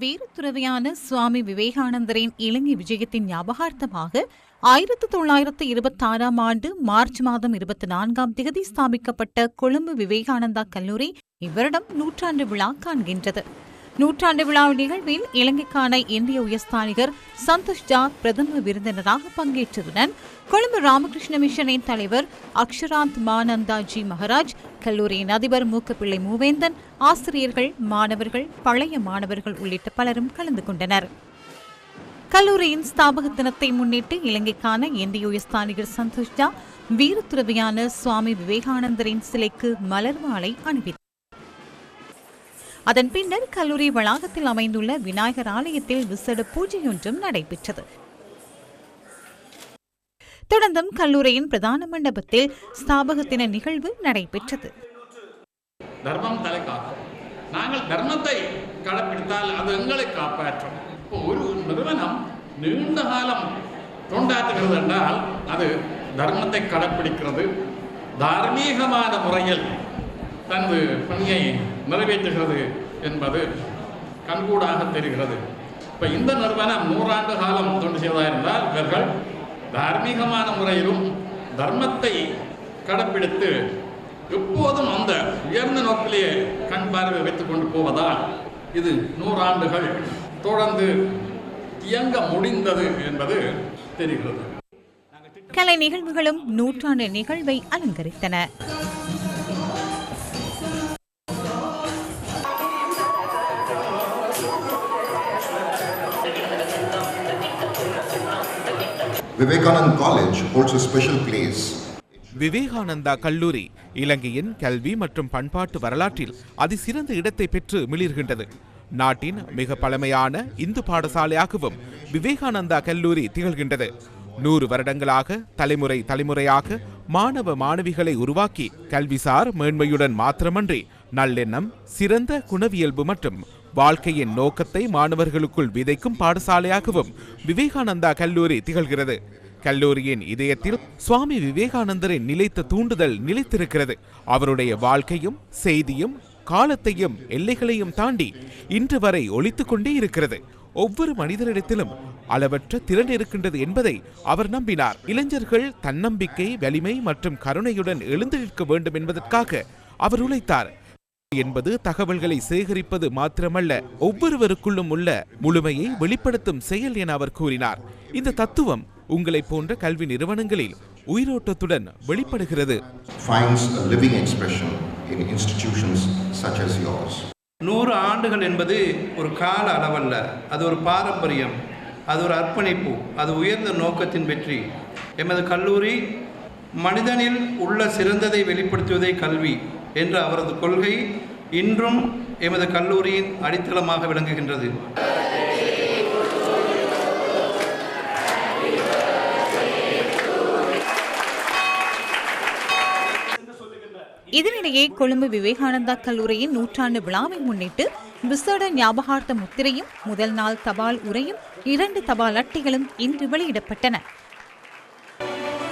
வீரத்துறவியான சுவாமி விவேகானந்தரின் இலங்கை விஜயத்தின் ஞாபகார்த்தமாக 1926ஆம் ஆண்டு மார்ச் மாதம் 24ஆம் தேதி ஸ்தாபிக்கப்பட்ட கொழும்பு விவேகானந்தா கல்லூரி இவ்வருடம் நூற்றாண்டு விழா காண்கின்றது. நூற்றாண்டு விழா நிகழ்வில் இலங்கைக்கான இந்திய உயர்ஸ்தானிகர் சந்தோஷ் ஜா பிரதம விருந்தினராக பங்கேற்றதுடன் கொழும்பு ராமகிருஷ்ண மிஷனின் தலைவர் அக்ஷராந்த் மானந்தாஜி மகராஜ், கல்லூரியின் அதிபர் மூக்கப்பிள்ளை மூவேந்தன், ஆசிரியர்கள், மாணவர்கள், பழைய மாணவர்கள் உள்ளிட்ட பலரும் கலந்து கொண்டனர். கல்லூரியின் ஸ்தாபக தினத்தை முன்னிட்டு இலங்கைக்கான இந்திய உயர்ஸ்தானிகர் சந்தோஷ் ஜா வீரத்துறவியான சுவாமி விவேகானந்தரின் சிலைக்கு மலர் மாலை அணிவித்தார். அதன் பின்னர் கல்லூரி வளாகத்தில் அமைந்துள்ள விநாயகர் ஆலயத்தில் விசேட பூஜையொன்றும் நடைபெற்றது. தொடர்ந்தும் கல்லூரியின் பிரதான மண்டபத்தில் ஸ்தாபக தின நிகழ்வு நடைபெற்றது. தர்மம் தலை காக்கும். நாங்கள் தர்மத்தை கடைபிடித்தால் அது எங்களை காப்பாற்றும். ஒரு நிறுவனம் நீண்ட காலம் தொண்டாற்றுகிறது என்றால் அது தர்மத்தை கடைபிடிக்கிறது, தார்மீகமான முறையில் தனது பணியை நிறைவேற்றுகிறது என்பது கண்கூடாக தெரிகிறது. இப்போ இந்த நிறுவனம் 100 ஆண்டு காலம் தொண்டு செய்வதாக இருந்தால் இவர்கள் தார்மீகமான முறையிலும் தர்மத்தை கடைப்பிடித்து எப்போதும் அந்த உயர்ந்த நோக்கிலேயே கண் பார்வை வைத்துக் கொண்டு போவதால் இது 100 ஆண்டுகள் தொடர்ந்து இயங்க முடிந்தது என்பது தெரிகிறது. கலை நிகழ்வுகளும் நூற்றாண்டு நிகழ்வை அலங்கரித்தன. Vivekananda College holds a special place. Vivekananda கல்லூரி இலங்கையின் கல்வி மற்றும் பண்பாட்டு வரலாற்றில் அதிசிறந்த இடத்தை பெற்று மிளிர்கின்றது. நாட்டின் மிக பழமையான இந்து பாடசாலையாகவும் விவேகானந்தா கல்லூரி திகழ்கின்றது. 100 வருடங்களாக தலைமுறை தலைமுறையாக மாணவ மாணவிகளை உருவாக்கி கல்விசார் மேன்மையுடன் மாத்திரமன்றி நல்லெண்ணம், சிறந்த குணவியல்பு மற்றும் வாழ்க்கையின் நோக்கத்தை மாணவர்களுக்குள் விதைக்கும் பாடசாலையாகவும் விவேகானந்தா கல்லூரி திகழ்கிறது. கல்லூரியின் இதயத்தில் சுவாமி விவேகானந்தரின் நிலைத்த தூண்டுதல் நிலைத்திருக்கிறது. அவருடைய வாழ்க்கையும் செய்தியும் காலத்தையும் எல்லைகளையும் தாண்டி இன்று வரை ஒலித்துக் கொண்டே இருக்கிறது. ஒவ்வொரு மனிதரிடத்திலும் அளவற்ற திறன் இருக்கின்றது என்பதை அவர் நம்பினார். இளைஞர்கள் தன்னம்பிக்கை, வலிமை மற்றும் கருணையுடன் எழுந்து நிற்க வேண்டும் என்பதற்காக அவர் உழைத்தார். என்பது தகவல்களை சேகரிப்பது மாத்திரமல்ல, ஒவ்வொருவருக்குள்ளும் உள்ள முழுமையை வெளிப்படுத்தும் செயல் என அவர் கூறினார். இந்த தத்துவம் உங்களை போன்ற கல்வி நிறுவனங்களில் உயிரோட்டத்துடன் வெளிப்படுகிறது. 100 ஆண்டுகள் என்பது ஒரு கால அளவல்ல, அது ஒரு பாரம்பரியம், அது ஒரு அர்ப்பணிப்பு, அது உயர்ந்த நோக்கத்தின் வெற்றி. எமது கல்லூரி மனிதனில் உள்ள சிறந்ததை வெளிப்படுத்துவதே கல்வி என்ற அவரது கொள்கை இன்றும் எமது கல்லூரியின் அடித்தளமாக விளங்குகின்றது. இதனிடையே கொழும்பு விவேகானந்தா கல்லூரியின் நூற்றாண்டு விழாவை முன்னிட்டு விசேட ஞாபகார்த்த முத்திரையும், முதல் நாள் தபால் உரையும், 2 தபால் அட்டைகளும் இன்று வெளியிடப்பட்டன.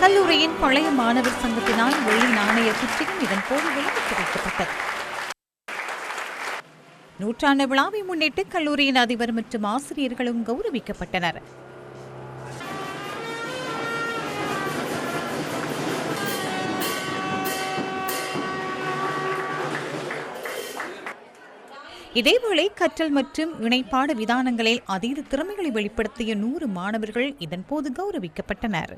கல்லூரியின் பழைய மாணவர் சங்கத்தினால் வெள்ளி நாணய குற்றியும் இதன் போது வெளியிட்டு வைக்கப்பட்டது. நூற்றாண்டு விழாவை முன்னிட்டு கல்லூரியின் அதிபர் மற்றும் ஆசிரியர்களும் கௌரவிக்கப்பட்டனர். இதேவேளை கற்றல் மற்றும் இணைப்பாடு விதானங்களில் அதீத திறமைகளை வெளிப்படுத்திய 100 மாணவர்கள் இதன்போது கௌரவிக்கப்பட்டனர்.